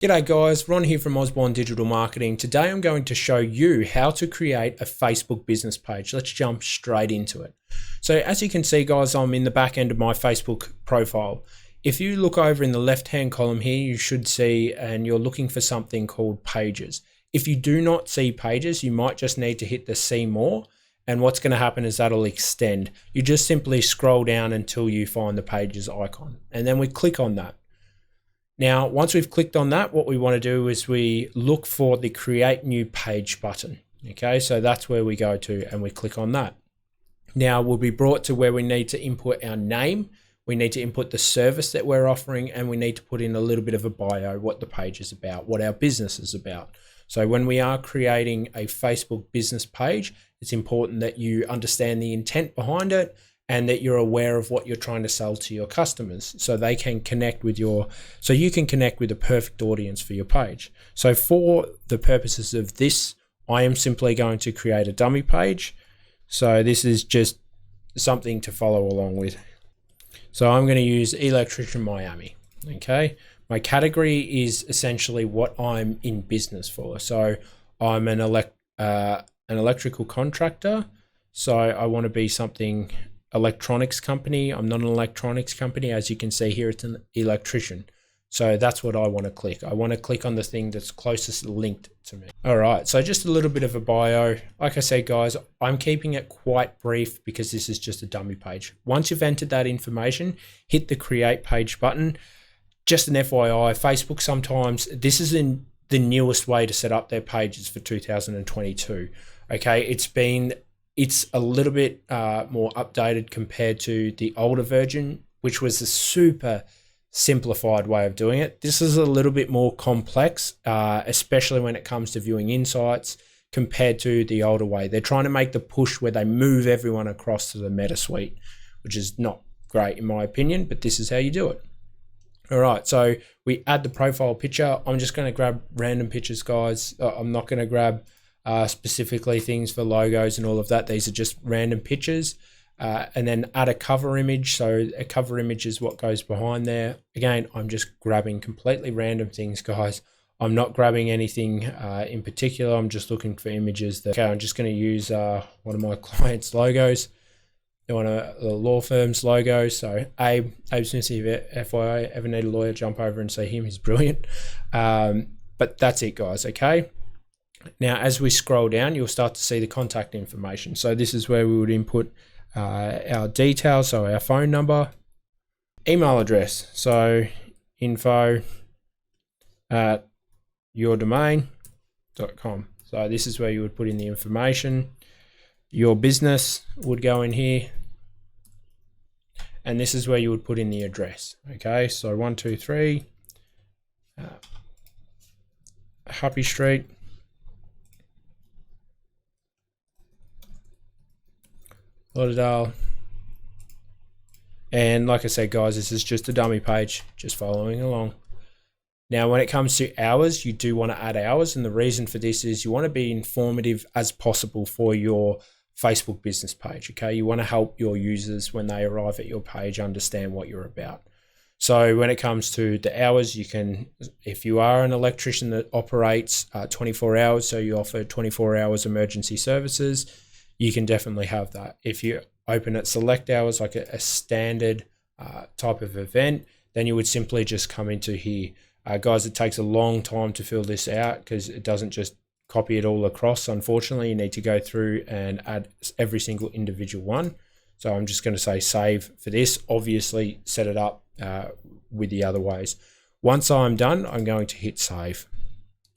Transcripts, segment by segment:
G'day guys, Ron here from Osborne Digital Marketing. Today I'm going to show you how to create a Facebook business page. Let's jump straight into it. So as you can see guys, I'm in the back end of my Facebook profile. If you look over in the left hand column here, you should see, and you're looking for something called pages. If you do not see pages, you might just need to hit the see more, and what's going to happen is that'll extend. You just simply scroll down until you find the pages icon, and then we click on that. Now, once we've clicked on that, what we want to do is we look for the create new page button. Okay, so that's where we go to and we click on that. Now we'll be brought to where we need to input our name, we need to input the service that we're offering, and we need to put in a little bit of a bio, what the page is about, what our business is about. So when we are creating a Facebook business page, it's important that you understand the intent behind it and that you're aware of what you're trying to sell to your customers so they can connect with so you can connect with the perfect audience for your page. So for the purposes of this, I am simply going to create a dummy page. So this is just something to follow along with. So I'm going to use Electrician Miami. Okay. My category is essentially what I'm in business for. So I'm an electrical contractor. So I want to be something electronics company. I'm not an electronics company. As you can see here, it's an electrician. So that's what I want to click. I want to click on the thing that's closest linked to me. All right, so just a little bit of a bio. Like I said, guys, I'm keeping it quite brief because this is just a dummy page. Once you've entered that information, hit the create page button. Just an FYI, Facebook sometimes, this is in the newest way to set up their pages for 2022. Okay, it's a little bit more updated compared to the older version, which was a super simplified way of doing it. This is a little bit more complex, especially when it comes to viewing insights compared to the older way. They're trying to make the push where they move everyone across to the meta suite, which is not great in my opinion, but this is how you do it. All right, so we add the profile picture. I'm just going to grab random pictures, guys. I'm not going to grab specifically things for logos and all of that. These are just random pictures, and then add a cover image. So a cover image is what goes behind there. Again, I'm just grabbing completely random things, guys. I'm not grabbing anything in particular. I'm just looking for images that, okay, I'm just going to use one of my clients' logos, one of the law firm's logos. So Abe Smith, if FYI ever need a lawyer, jump over and see him. He's brilliant. But that's it, guys. Okay. Now, as we scroll down, you'll start to see the contact information. So this is where we would input our details, so our phone number, email address, so info@yourdomain.com. So this is where you would put in the information. Your business would go in here, and this is where you would put in the address. Okay, so 123 Happy Street, Lauderdale. And like I said, guys, this is just a dummy page, just following along. Now, when it comes to hours, you do want to add hours, and the reason for this is you want to be informative as possible for your Facebook business page. Okay, you want to help your users when they arrive at your page understand what you're about. So when it comes to the hours, you can, if you are an electrician that operates 24 hours, so you offer 24 hours emergency services, you can definitely have that. If you open at select hours, like a standard type of event, then you would simply just come into here. Guys, it takes a long time to fill this out because it doesn't just copy it all across. Unfortunately, you need to go through and add every single individual one. So I'm just going to say save for this. Obviously, set it up with the other ways. Once I'm done, I'm going to hit save.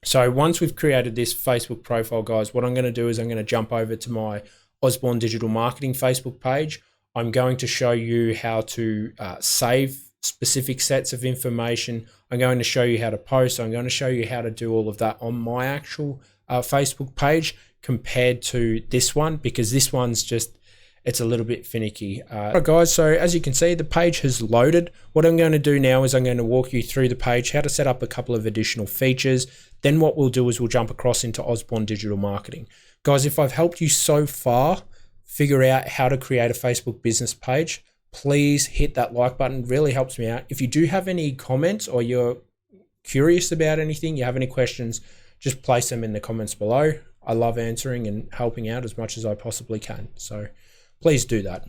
So once we've created this Facebook profile, guys, what I'm going to do is I'm going to jump over to my Osborne Digital Marketing Facebook page. I'm going to show you how to save specific sets of information. I'm going to show you how to post. I'm going to show you how to do all of that on my actual Facebook page compared to this one, because this one's just, it's a little bit finicky. All right, guys, so as you can see, the page has loaded. What I'm going to do now is I'm going to walk you through the page, how to set up a couple of additional features. Then what we'll do is we'll jump across into Osborne Digital Marketing. Guys, if I've helped you so far figure out how to create a Facebook business page, please hit that like button. It really helps me out. If you do have any comments or you're curious about anything, you have any questions, just place them in the comments below. I love answering and helping out as much as I possibly can. So please do that.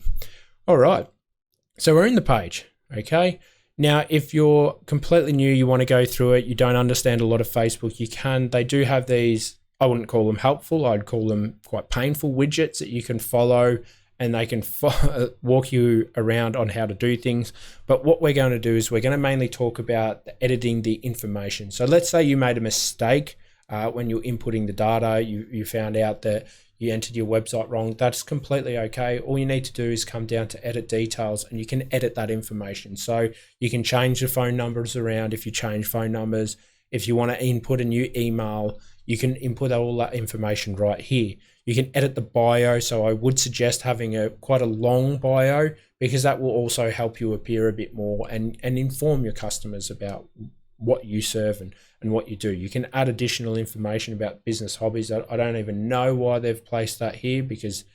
All right. So we're in the page. Okay. Now, if you're completely new, you want to go through it, you don't understand a lot of Facebook, you can. They do have these, I wouldn't call them helpful, I'd call them quite painful widgets that you can follow, and they can walk you around on how to do things. But what we're going to do is we're going to mainly talk about editing the information. So let's say you made a mistake when you're inputting the data, you found out that you entered your website wrong. That's completely okay. All you need to do is come down to edit details, and you can edit that information. So you can change the phone numbers around if you change phone numbers. If you want to input a new email, you can input all that information right here. You can edit the bio. So I would suggest having quite a long bio, because that will also help you appear a bit more and inform your customers about what you serve and what you do. You can add additional information about business hobbies. I don't even know why they've placed that here, because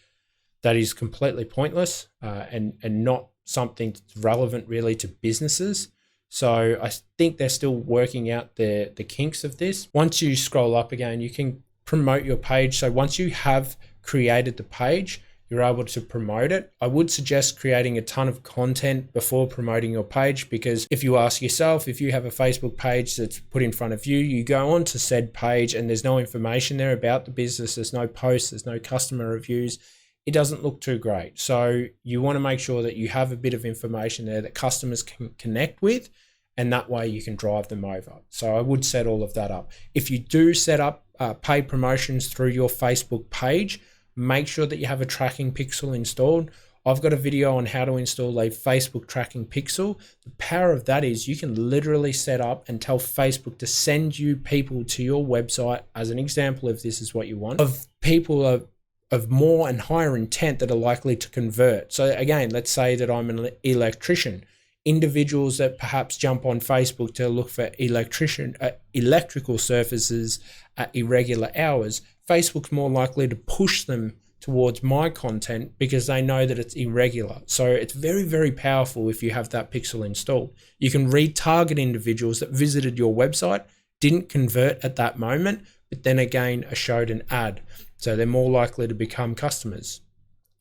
that is completely pointless and not something that's relevant really to businesses. So I think they're still working out the kinks of this. Once you scroll up again, you can promote your page. So once you have created the page, you're able to promote it. I would suggest creating a ton of content before promoting your page, because if you ask yourself, if you have a Facebook page that's put in front of you, you go on to said page and there's no information there about the business, there's no posts, there's no customer reviews, it doesn't look too great. So you want to make sure that you have a bit of information there that customers can connect with, and that way you can drive them over. So I would set all of that up. If you do set up paid promotions through your Facebook page, make sure that you have a tracking pixel installed. I've got a video on how to install a Facebook tracking pixel. The power of that is you can literally set up and tell Facebook to send you people to your website, as an example, if this is what you want, of people of more and higher intent that are likely to convert. So again, let's say that I'm an electrician. Individuals that perhaps jump on Facebook to look for electrical services at irregular hours, Facebook's more likely to push them towards my content because they know that it's irregular. So it's very, very powerful if you have that pixel installed. You can retarget individuals that visited your website, didn't convert at that moment, but then again showed an ad. So they're more likely to become customers.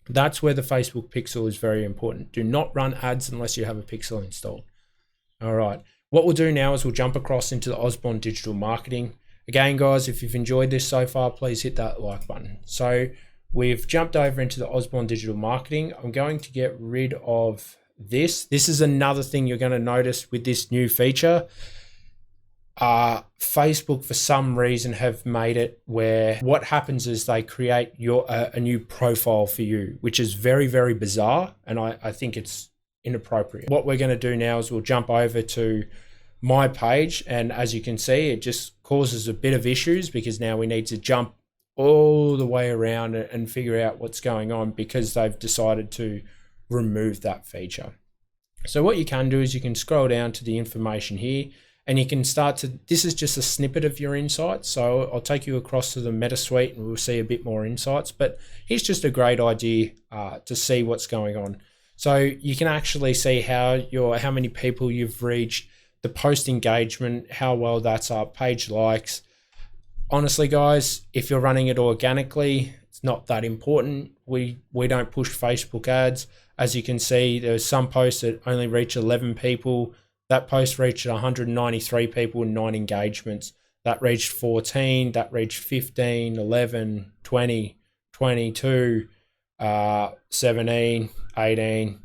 That's where the Facebook pixel is very important. Do not run ads unless you have a pixel installed. All right. What we'll do now is we'll jump across into the Osborne digital marketing. Again, guys, if you've enjoyed this so far, please hit that like button. So we've jumped over into the Osborne digital marketing. I'm going to get rid of this. This is another thing you're going to notice with this new feature. Facebook, for some reason, have made it where what happens is they create a new profile for you, which is very, very bizarre, and I think it's inappropriate. What we're going to do now is we'll jump over to my page, and as you can see, it just causes a bit of issues because now we need to jump all the way around and figure out what's going on because they've decided to remove that feature. So what you can do is you can scroll down to the information here, and you can start to, this is just a snippet of your insights. So I'll take you across to the Meta Suite and we'll see a bit more insights, but here's just a great idea to see what's going on. So you can actually see how many people you've reached, the post engagement, how well that's up, page likes. Honestly, guys, if you're running it organically, it's not that important. We don't push Facebook ads. As you can see, there's some posts that only reach 11 people. That post reached 193 people and 9 engagements. That reached 14, that reached 15, 11, 20, 22, 17, 18,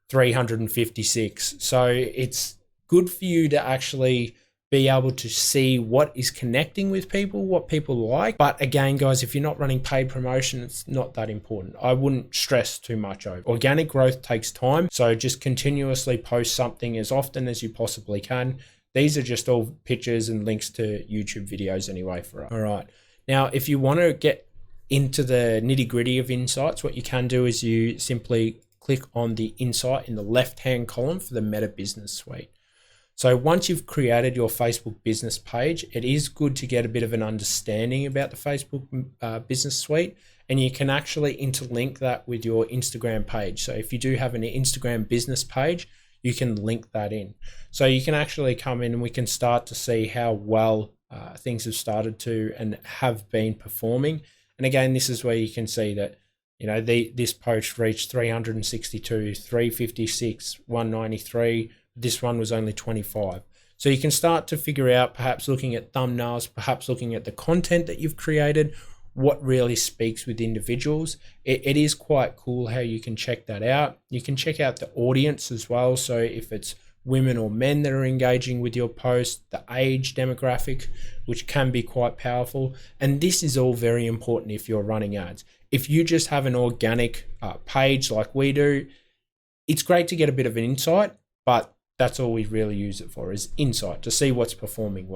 356. So it's good for you to actually be able to see what is connecting with people, what people like. But again, guys, if you're not running paid promotion, it's not that important. I wouldn't stress too much over. Organic growth takes time, so just continuously post something as often as you possibly can. These are just all pictures and links to YouTube videos anyway for us. All right. Now, if you want to get into the nitty-gritty of insights, what you can do is you simply click on the insight in the left-hand column for the Meta Business Suite. So once you've created your Facebook business page, it is good to get a bit of an understanding about the Facebook business suite, and you can actually interlink that with your Instagram page. So if you do have an Instagram business page, you can link that in. So you can actually come in and we can start to see how well things have started to and have been performing. And again, this is where you can see that, you know, this post reached 362, 356, 193. This one was only 25. So you can start to figure out, perhaps looking at thumbnails, perhaps looking at the content that you've created, what really speaks with individuals. It is quite cool how you can check that out. You can check out the audience as well. So if it's women or men that are engaging with your post, the age demographic, which can be quite powerful. And this is all very important if you're running ads. If you just have an organic page like we do, it's great to get a bit of an insight, but that's all we really use it for, is insight, to see what's performing well.